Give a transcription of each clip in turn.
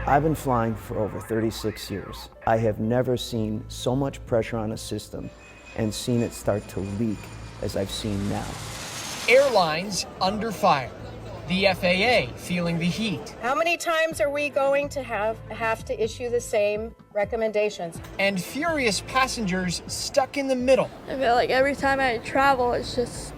I've been flying for over 36 years. I have never seen so much pressure on a system and seen it start to leak as I've seen now. Airlines under fire. The FAA feeling the heat. How many times are we going to have to issue the same recommendations? And furious passengers stuck in the middle. I feel like every time I travel, it's just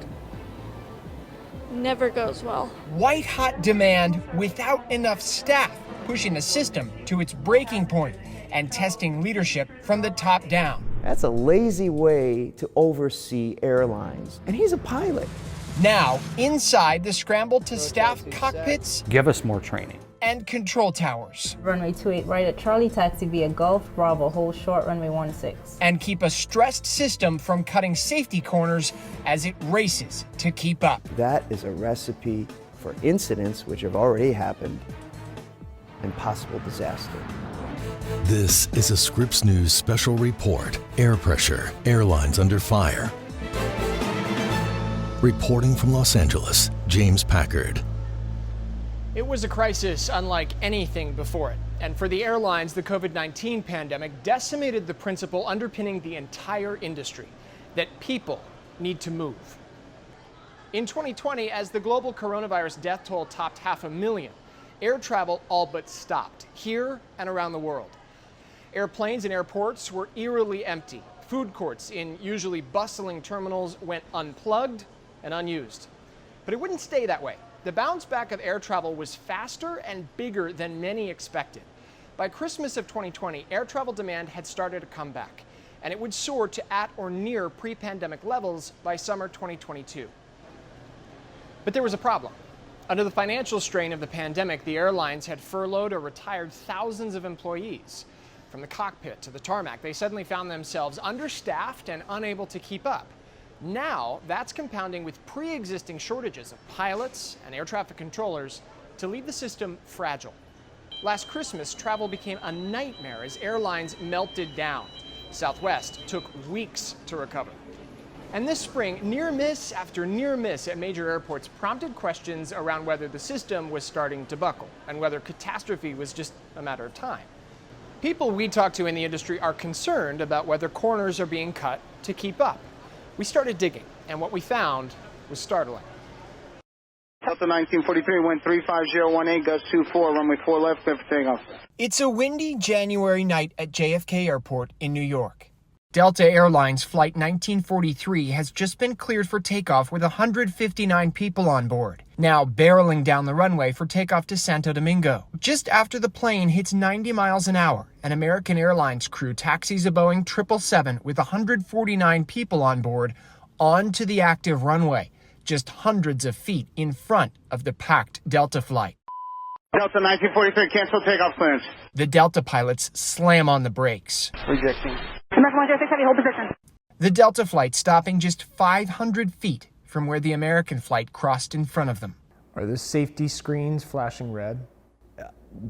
never goes well. White hot demand without enough staff, pushing the system to its breaking point and testing leadership from the top down. That's a lazy way to oversee airlines. And he's a pilot. Now, inside the scramble to staff cockpits. Give us more training. And control towers. Runway 28 right at Charlie, taxi via Gulf, Bravo, hold short, runway 16. And keep a stressed system from cutting safety corners as it races to keep up. That is a recipe for incidents which have already happened and possible disaster. This is a Scripps News Special Report. Air pressure, airlines under fire. Reporting from Los Angeles, James Packard. It was a crisis unlike anything before it. And for the airlines, the COVID-19 pandemic decimated the principle underpinning the entire industry, that people need to move. In 2020, as the global coronavirus death toll topped 500,000, air travel all but stopped, here and around the world. Airplanes and airports were eerily empty. Food courts in usually bustling terminals went unplugged and unused. But it wouldn't stay that way. The bounce back of air travel was faster and bigger than many expected. By Christmas of 2020, air travel demand had started to come back, and it would soar to at or near pre-pandemic levels by summer 2022. But there was a problem. Under the financial strain of the pandemic, the airlines had furloughed or retired thousands of employees. From the cockpit to the tarmac, they suddenly found themselves understaffed and unable to keep up. Now, that's compounding with pre-existing shortages of pilots and air traffic controllers to leave the system fragile. Last Christmas, travel became a nightmare as airlines melted down. Southwest took weeks to recover. And this spring, near miss after near miss at major airports prompted questions around whether the system was starting to buckle and whether catastrophe was just a matter of time. People we talk to in the industry are concerned about whether corners are being cut to keep up. We started digging, and what we found was startling. Delta 1943, wind 35018, gust 24, runway 4 left, clear for takeoff. It's a windy January night at JFK Airport in New York. Delta Airlines Flight 1943 has just been cleared for takeoff with 159 people on board, now barreling down the runway for takeoff to Santo Domingo. Just after the plane hits 90 miles an hour, an American Airlines crew taxis a Boeing 777 with 149 people on board onto the active runway, just hundreds of feet in front of the packed Delta flight. Delta 1943, cancel takeoff clearance. The Delta pilots slam on the brakes. Rejecting. Hold position. The Delta flight stopping just 500 feet from where the American flight crossed in front of them. Are the safety screens flashing red?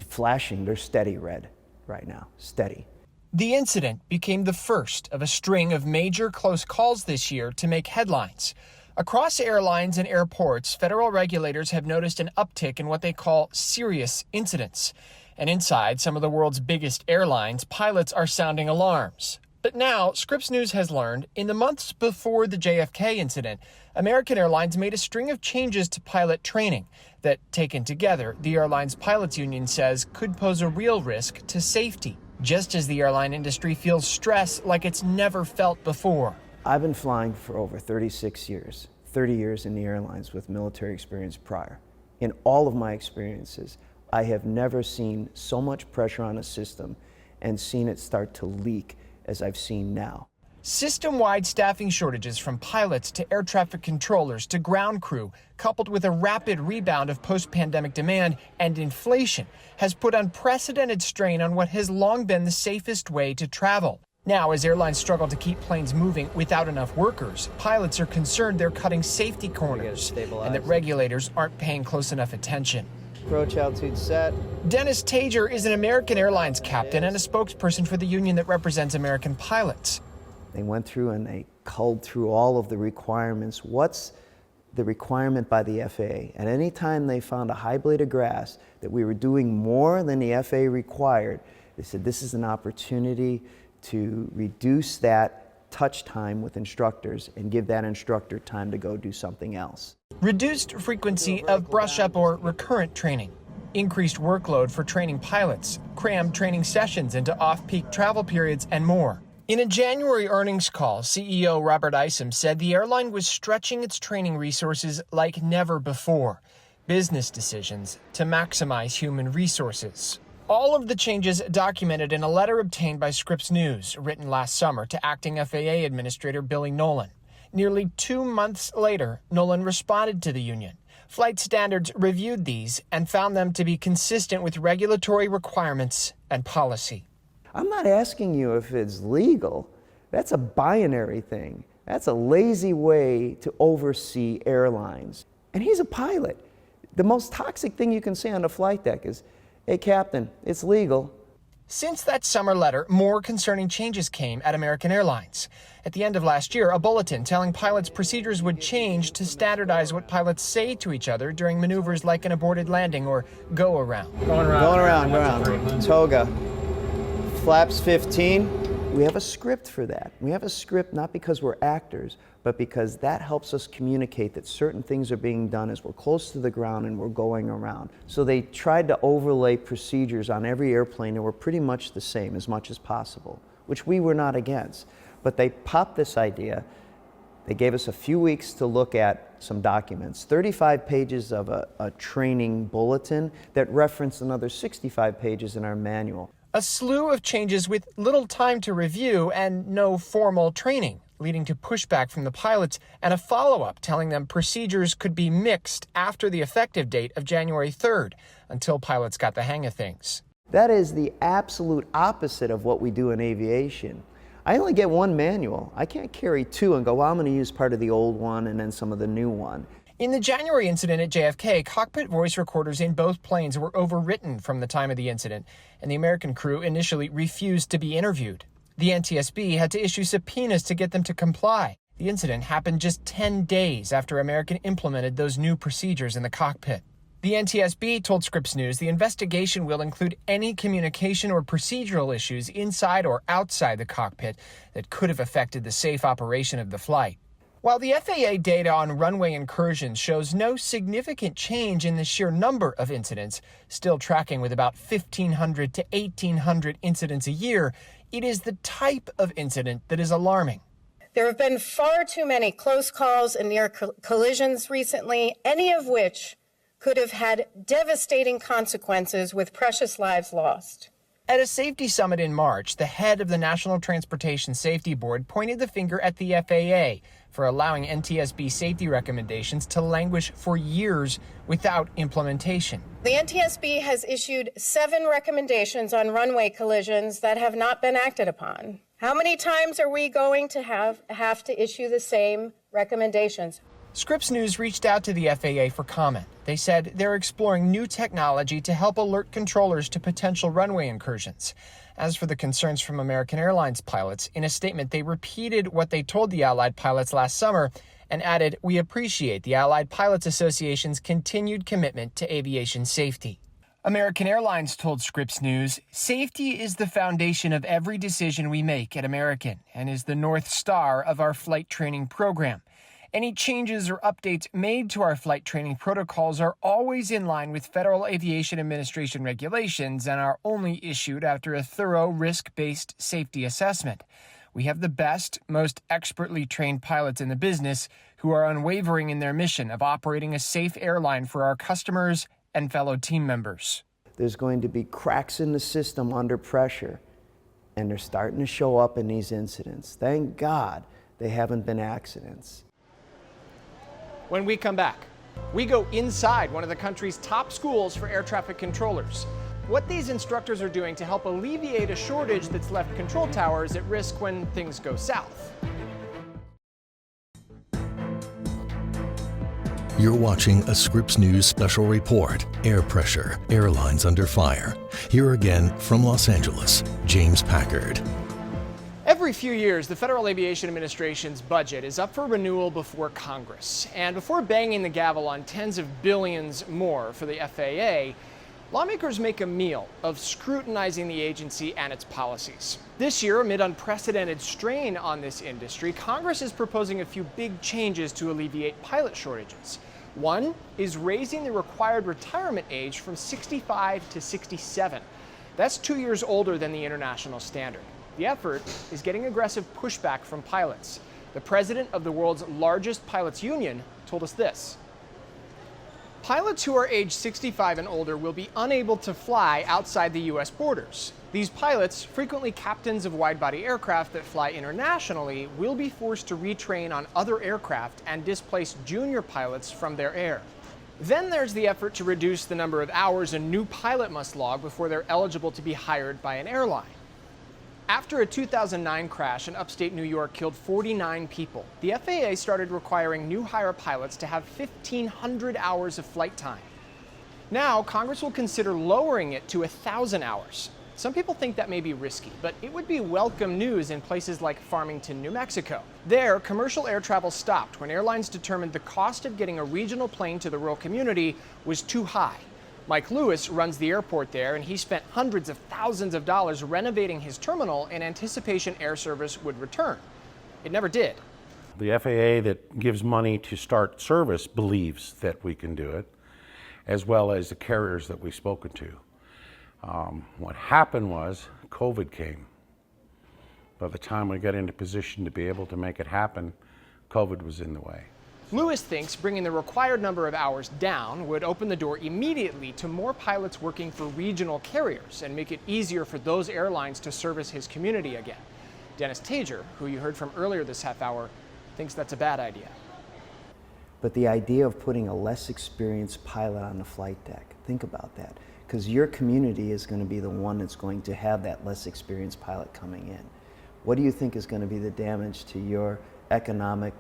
Flashing, they're steady red right now, steady. The incident became the first of a string of major close calls this year to make headlines. Across airlines and airports, federal regulators have noticed an uptick in what they call serious incidents. And inside some of the world's biggest airlines, pilots are sounding alarms. But now, Scripps News has learned, in the months before the JFK incident, American Airlines made a string of changes to pilot training that, taken together, the airline's pilots union says could pose a real risk to safety, just as the airline industry feels stress like it's never felt before. I've been flying for over 36 years, 30 years in the airlines with military experience prior. In all of my experiences, I have never seen so much pressure on a system and seen it start to leak as I've seen now. System-wide staffing shortages from pilots to air traffic controllers to ground crew, coupled with a rapid rebound of post-pandemic demand and inflation, has put unprecedented strain on what has long been the safest way to travel. Now, as airlines struggle to keep planes moving without enough workers, pilots are concerned they're cutting safety corners and that regulators aren't paying close enough attention. Approach altitude set. Dennis Tager is an American Airlines captain and a spokesperson for the union that represents American pilots. They went through and they culled through all of the requirements. What's the requirement by the FAA. And any time they found a high blade of grass that we were doing more than the FAA required, they said this is an opportunity to reduce that touch time with instructors and give that instructor time to go do something else. Reduced frequency of brush-up or recurrent training. Increased workload for training pilots, crammed training sessions into off-peak travel periods, and more. In a January earnings call, CEO Robert Isom said the airline was stretching its training resources like never before. Business decisions to maximize human resources. All of the changes documented in a letter obtained by Scripps News, written last summer to acting FAA Administrator Billy Nolan. Nearly 2 months later, Nolan responded to the union. Flight Standards reviewed these and found them to be consistent with regulatory requirements and policy. I'm not asking you if it's legal. That's a binary thing. That's a lazy way to oversee airlines. And he's a pilot. The most toxic thing you can say on the flight deck is, "Hey, Captain, it's legal." Since that summer letter, more concerning changes came at American Airlines. At the end of last year, a bulletin telling pilots procedures would change to standardize what pilots say to each other during maneuvers like an aborted landing or go-around. Going around. Toga. Flaps 15. We have a script for that. We have a script not because we're actors, but because that helps us communicate that certain things are being done as we're close to the ground and we're going around. So they tried to overlay procedures on every airplane that were pretty much the same as much as possible, which we were not against. But they popped this idea. They gave us a few weeks to look at some documents, 35 pages of a training bulletin that referenced another 65 pages in our manual. A slew of changes with little time to review and no formal training, leading to pushback from the pilots and a follow-up telling them procedures could be mixed after the effective date of January 3rd, until pilots got the hang of things. That is the absolute opposite of what we do in aviation. I only get one manual. I can't carry two and go, well, I'm going to use part of the old one and then some of the new one. In the January incident at JFK, cockpit voice recorders in both planes were overwritten from the time of the incident, and the American crew initially refused to be interviewed. The NTSB had to issue subpoenas to get them to comply. The incident happened just 10 days after American implemented those new procedures in the cockpit. The NTSB told Scripps News the investigation will include any communication or procedural issues inside or outside the cockpit that could have affected the safe operation of the flight. While the FAA data on runway incursions shows no significant change in the sheer number of incidents, still tracking with about 1,500 to 1,800 incidents a year, it is the type of incident that is alarming. There have been far too many close calls and near collisions recently, any of which could have had devastating consequences with precious lives lost. At a safety summit in March, the head of the National Transportation Safety Board pointed the finger at the FAA for allowing NTSB safety recommendations to languish for years without implementation. The NTSB has issued 7 recommendations on runway collisions that have not been acted upon. How many times are we going to have to issue the same recommendations? Scripps News reached out to the FAA for comment. They said they're exploring new technology to help alert controllers to potential runway incursions. As for the concerns from American Airlines pilots, in a statement they repeated what they told the Allied pilots last summer and added, "We appreciate the Allied Pilots Association's continued commitment to aviation safety." American Airlines told Scripps News, "Safety is the foundation of every decision we make at American and is the North Star of our flight training program. Any changes or updates made to our flight training protocols are always in line with Federal Aviation Administration regulations and are only issued after a thorough risk-based safety assessment. We have the best, most expertly trained pilots in the business who are unwavering in their mission of operating a safe airline for our customers and fellow team members." There's going to be cracks in the system under pressure, and they're starting to show up in these incidents. Thank God they haven't been accidents. When we come back, we go inside one of the country's top schools for air traffic controllers. What these instructors are doing to help alleviate a shortage that's left control towers at risk when things go south. You're watching a Scripps News Special Report, Air Pressure, Airlines Under Fire. Here again from Los Angeles, James Packard. Every Every few years, the Federal Aviation Administration's budget is up for renewal before Congress. And before banging the gavel on tens of billions more for the FAA, lawmakers make a meal of scrutinizing the agency and its policies. This year, amid unprecedented strain on this industry, Congress is proposing a few big changes to alleviate pilot shortages. One is raising the required retirement age from 65 to 67. That's 2 years older than the international standard. The effort is getting aggressive pushback from pilots. The president of the world's largest pilots union told us this. Pilots who are age 65 and older will be unable to fly outside the U.S. borders. These pilots, frequently captains of wide-body aircraft that fly internationally, will be forced to retrain on other aircraft and displace junior pilots from their air. Then there's the effort to reduce the number of hours a new pilot must log before they're eligible to be hired by an airline. After a 2009 crash in upstate New York killed 49 people, the FAA started requiring new hire pilots to have 1,500 hours of flight time. Now, Congress will consider lowering it to 1,000 hours. Some people think that may be risky, but it would be welcome news in places like Farmington, New Mexico. There, commercial air travel stopped when airlines determined the cost of getting a regional plane to the rural community was too high. Mike Lewis runs the airport there, and he spent hundreds of thousands of dollars renovating his terminal in anticipation air service would return. It never did. The FAA that gives money to start service believes that we can do it, as well as the carriers that we've spoken to. What happened was COVID came. By the time we got into position to be able to make it happen, COVID was in the way. Lewis thinks bringing the required number of hours down would open the door immediately to more pilots working for regional carriers and make it easier for those airlines to service his community again. Dennis Tager, who you heard from earlier this half hour, thinks that's a bad idea. But the idea of putting a less experienced pilot on the flight deck, think about that, because your community is going to be the one that's going to have that less experienced pilot coming in. What do you think is going to be the damage to your economic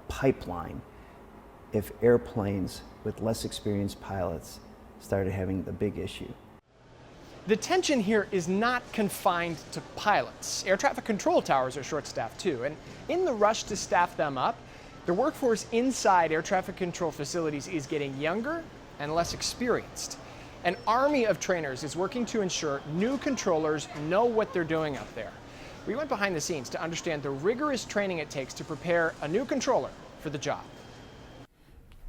pipeline if airplanes with less experienced pilots started having the big issue? The tension here is not confined to pilots. Air traffic control towers are short-staffed too, and in the rush to staff them up, the workforce inside air traffic control facilities is getting younger and less experienced. An army of trainers is working to ensure new controllers know what they're doing up there. We went behind the scenes to understand the rigorous training it takes to prepare a new controller for the job.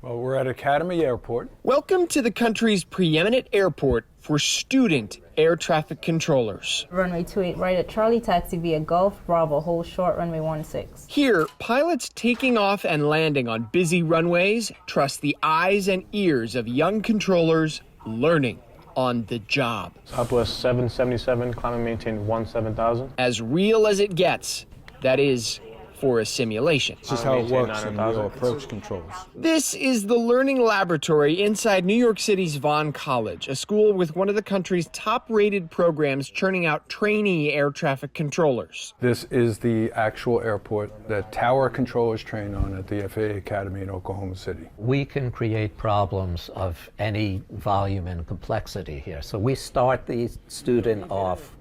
Well, we're at Academy Airport. Welcome to the country's preeminent airport for student air traffic controllers. Runway 28 right at Charlie Taxi via Gulf Bravo, hold short runway 16. Here, pilots taking off and landing on busy runways trust the eyes and ears of young controllers learning on the job. Southwest 777, climb and maintain 17,000. As real as it gets, that is, for a simulation. This is how it works in real approach controls. This is the learning laboratory inside New York City's Vaughn College, a school with one of the country's top-rated programs churning out trainee air traffic controllers. This is the actual airport that tower controllers train on at the FAA Academy in Oklahoma City. We can create problems of any volume and complexity here. So we start the student off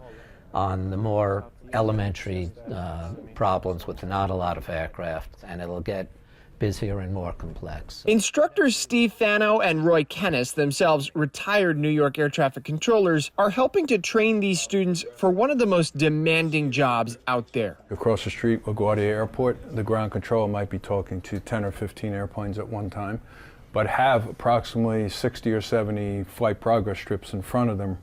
on the more elementary problems with not a lot of aircraft, and it'll get busier and more complex. Instructors Steve Fano and Roy Kennis, themselves retired New York air traffic controllers, are helping to train these students for one of the most demanding jobs out there. Across the street, LaGuardia Airport, the ground controller might be talking to 10 or 15 airplanes at one time, but have approximately 60 or 70 flight progress strips in front of them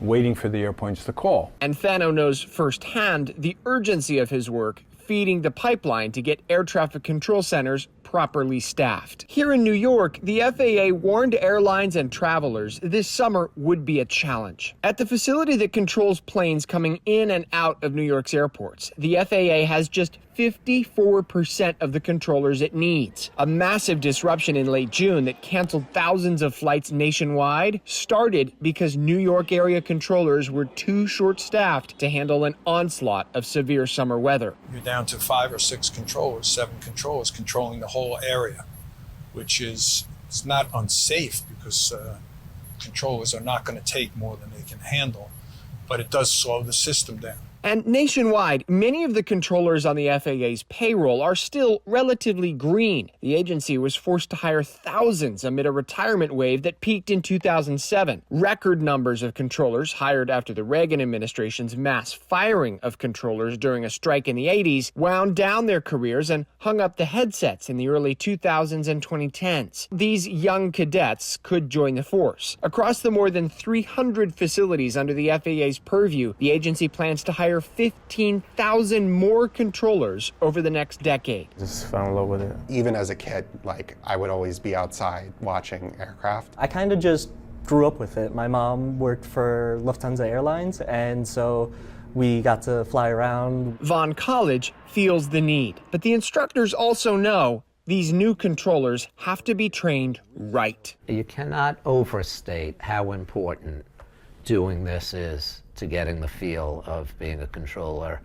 waiting for the airplanes to call. And Fano knows firsthand the urgency of his work feeding the pipeline to get air traffic control centers properly staffed. Here in New York, the FAA warned airlines and travelers this summer would be a challenge. At the facility that controls planes coming in and out of New York's airports, the FAA has just 54% of the controllers it needs. A massive disruption in late June that canceled thousands of flights nationwide started because New York area controllers were too short-staffed to handle an onslaught of severe summer weather. You're down to 5 or 6 controllers, 7 controllers controlling the whole area, which is it's not unsafe because controllers are not going to take more than they can handle, but it does slow the system down. And nationwide, many of the controllers on the FAA's payroll are still relatively green. The agency was forced to hire thousands amid a retirement wave that peaked in 2007. Record numbers of controllers hired after the Reagan administration's mass firing of controllers during a strike in the 80s wound down their careers and hung up the headsets in the early 2000s and 2010s. These young cadets could join the force. Across the more than 300 facilities under the FAA's purview, the agency plans to hire 15,000 more controllers over the next decade. Just fell in love with it. Even as a kid, I would always be outside watching aircraft. I kind of just grew up with it. My mom worked for Lufthansa Airlines, and so we got to fly around. Vaughn College feels the need, but the instructors also know these new controllers have to be trained right. You cannot overstate how important doing this is to getting the feel of being a controller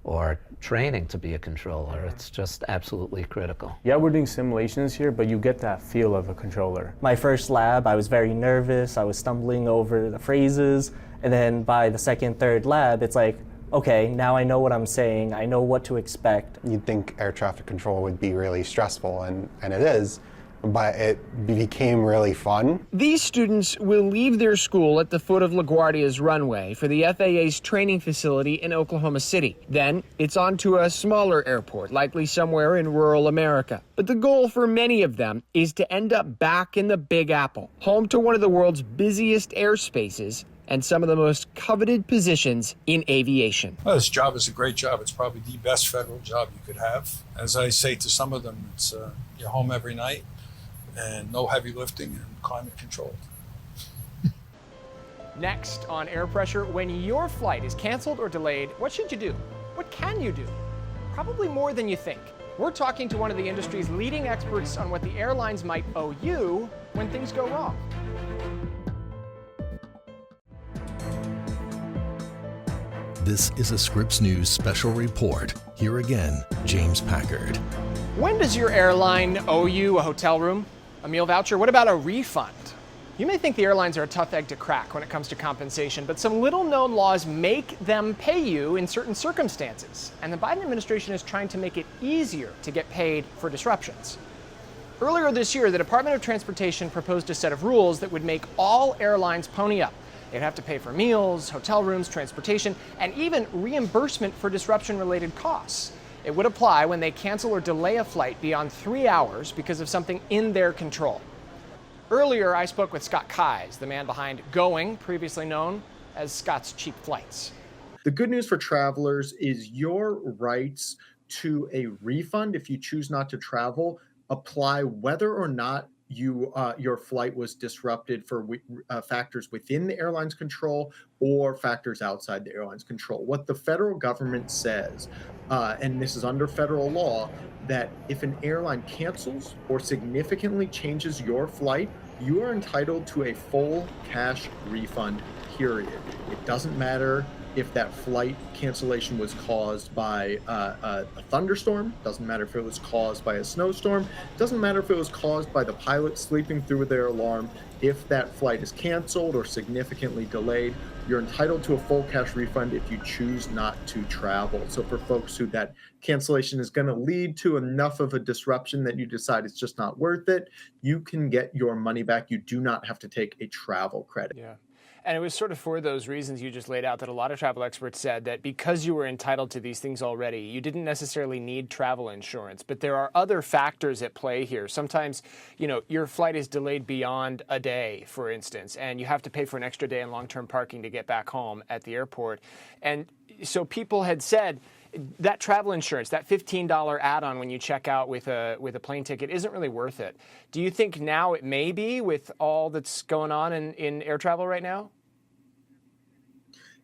or training to be a controller. It's just absolutely critical. Yeah, we're doing simulations here, but you get that feel of a controller. My first lab, I was very nervous. I was stumbling over the phrases. And then by the second, third lab, it's like, okay, now I know what I'm saying. I know what to expect. You'd think air traffic control would be really stressful, and it is, but it became really fun. These students will leave their school at the foot of LaGuardia's runway for the FAA's training facility in Oklahoma City. Then it's on to a smaller airport, likely somewhere in rural America. But the goal for many of them is to end up back in the Big Apple, home to one of the world's busiest airspaces and some of the most coveted positions in aviation. Well, this job is a great job. It's probably the best federal job you could have. As I say to some of them, it's you're home every night and no heavy lifting and climate controlled. Next on Air Pressure, when your flight is canceled or delayed, what should you do? What can you do? Probably more than you think. We're talking to one of the industry's leading experts on what the airlines might owe you when things go wrong. This is a Scripps News Special Report. Here again, James Packard. When does your airline owe you a hotel room, a meal voucher? What about a refund? You may think the airlines are a tough egg to crack when it comes to compensation, but some little-known laws make them pay you in certain circumstances. And the Biden administration is trying to make it easier to get paid for disruptions. Earlier this year, the Department of Transportation proposed a set of rules that would make all airlines pony up. They'd have to pay for meals, hotel rooms, transportation, and even reimbursement for disruption-related costs. It would apply when they cancel or delay a flight beyond 3 hours because of something in their control. Earlier, I spoke with Scott Keyes, the man behind Going, previously known as Scott's Cheap Flights. The good news for travelers is your rights to a refund if you choose not to travel apply whether or not your flight was disrupted for factors within the airline's control or factors outside the airline's control. What the federal government says, and this is under federal law, that if an airline cancels or significantly changes your flight, you are entitled to a full cash refund, period. It doesn't matter if that flight cancellation was caused by a thunderstorm, doesn't matter if it was caused by a snowstorm, doesn't matter if it was caused by the pilot sleeping through their alarm. If that flight is canceled or significantly delayed, you're entitled to a full cash refund if you choose not to travel. So for folks who that cancellation is going to lead to enough of a disruption that you decide it's just not worth it, you can get your money back. You do not have to take a travel credit. Yeah. And it was sort of for those reasons you just laid out that a lot of travel experts said that because you were entitled to these things already, you didn't necessarily need travel insurance. But there are other factors at play here. Sometimes, your flight is delayed beyond a day, for instance, and you have to pay for an extra day in long-term parking to get back home at the airport. And so people had said that travel insurance, that $15 add-on when you check out with a plane ticket isn't really worth it. Do you think now it may be with all that's going on in air travel right now?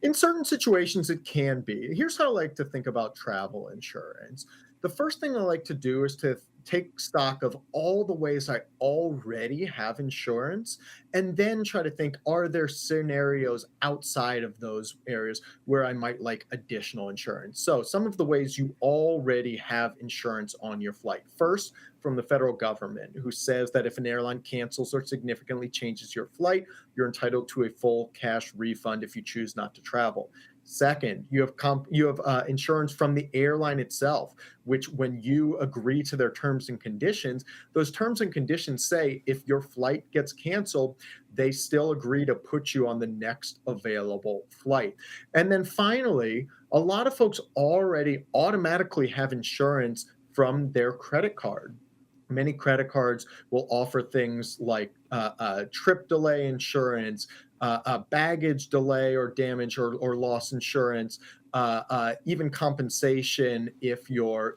In certain situations, it can be. Here's how I like to think about travel insurance. The first thing I like to do is to take stock of all the ways I already have insurance and then try to think, are there scenarios outside of those areas where I might like additional insurance? So some of the ways you already have insurance on your flight. First, from the federal government who says that if an airline cancels or significantly changes your flight, you're entitled to a full cash refund if you choose not to travel. Second, you have insurance from the airline itself, which when you agree to their terms and conditions, those terms and conditions say if your flight gets canceled, they still agree to put you on the next available flight. And then finally, a lot of folks already automatically have insurance from their credit card. Many credit cards will offer things like trip delay insurance, baggage delay or damage or loss insurance, even compensation if your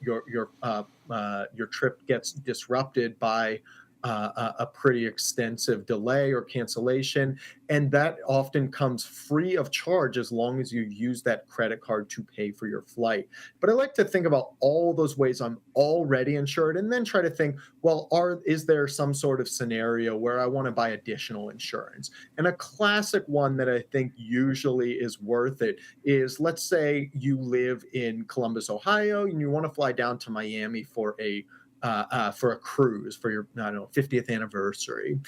trip gets disrupted by a pretty extensive delay or cancellation. And that often comes free of charge as long as you use that credit card to pay for your flight. But I like to think about all those ways I'm already insured and then try to think, well, is there some sort of scenario where I want to buy additional insurance? And a classic one that I think usually is worth it is, let's say you live in Columbus, Ohio, and you want to fly down to Miami for a cruise for your 50th anniversary.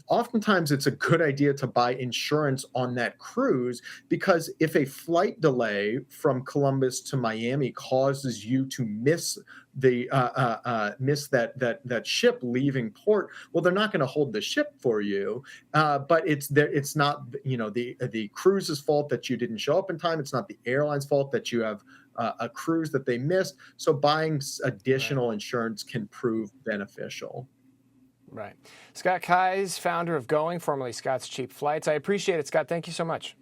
Oftentimes it's a good idea to buy insurance on that cruise, because if a flight delay from Columbus to Miami causes you to miss that ship leaving port, well, they're not going to hold the ship for you. But it's not the cruise's fault that you didn't show up in time. It's not the airline's fault that you have a cruise that they missed. So buying additional insurance can prove beneficial. Right. Scott Keyes, founder of Going, formerly Scott's Cheap Flights. I appreciate it, Scott. Thank you so much.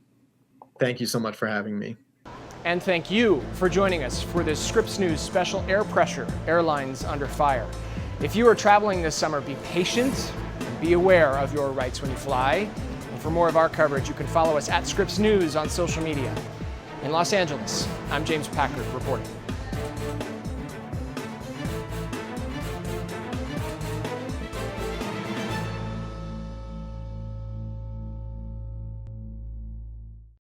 Thank you so much for having me. And thank you for joining us for this Scripps News Special Air Pressure, Airlines Under Fire. If you are traveling this summer, be patient and be aware of your rights when you fly. And for more of our coverage, you can follow us at Scripps News on social media. In Los Angeles, I'm James Packard reporting.